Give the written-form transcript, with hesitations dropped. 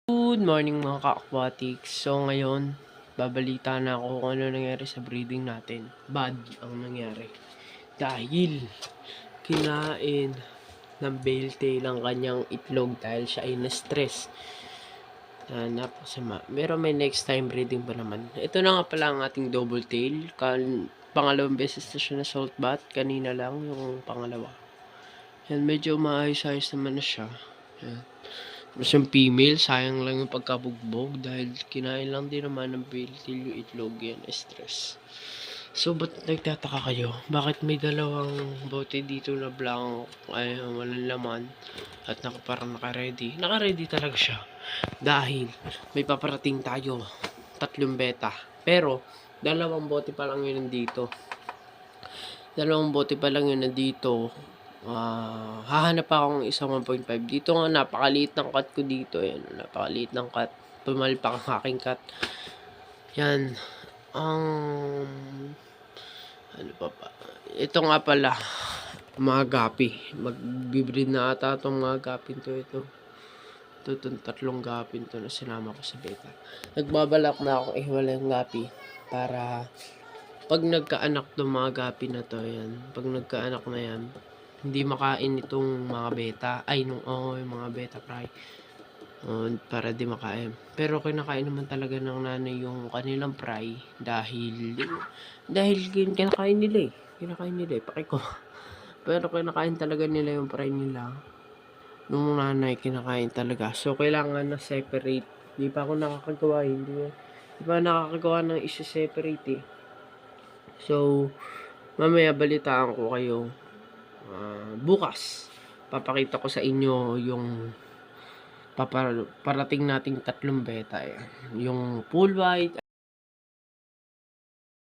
Good morning mga ka-aquatics. So ngayon, babalita na ako kung ano nangyari sa breeding natin. Bad ang nangyari. Dahil kinain ng bale tail ang kanyang itlog dahil siya ay na-stress. Napasama. Pero may next time breeding pa naman. Ito na nga pala ang ating double tail. Pangalawang beses na siya na salt bath. Kanina lang yung pangalawa. Yan, medyo maayos-ayos naman na siya. Yan. Tapos yung female, sayang lang yung pagkabugbog dahil kinain lang din naman ng bale tail yung itlog, yan, stress. So, ba't nagtataka kayo? Bakit may dalawang bote dito na blank, ay walang laman, at parang naka-ready? Naka-ready talaga siya. Dahil may paparating tayo, 3 beta. Pero, dalawang bote pa lang yun nandito. Hahanap akong isang 1.5. Dito nga, napakaliit ng cut ko dito. Ayan, napakaliit ng cut. Pumalpak ang aking cut. Yan. Ano pa pa? Ito nga pala, mga gapi. Magbibreed na ata itong mga gapin to. Itong 3 gapin to na sinama ko sa beta. Nagbabalak na akong ihiwalay yung gapi para pag nagkaanak itong mga gapi na to, yan. Pag nagkaanak na yan, hindi makain itong mga beta. Yung mga beta fry. Para di makain. Pero kinakain naman talaga ng nanay yung kanilang fry dahil kinakain nila eh. Paki ko. Pero kinakain talaga nila yung fry nila. Nung nanay kinakain talaga. So kailangan na separate. Hindi pa ako nakakagawa ng isa-separate eh. So mamaya balitaan ko kayo. Bukas papakita ko sa inyo yung parating nating 3 beta eh. Yung full white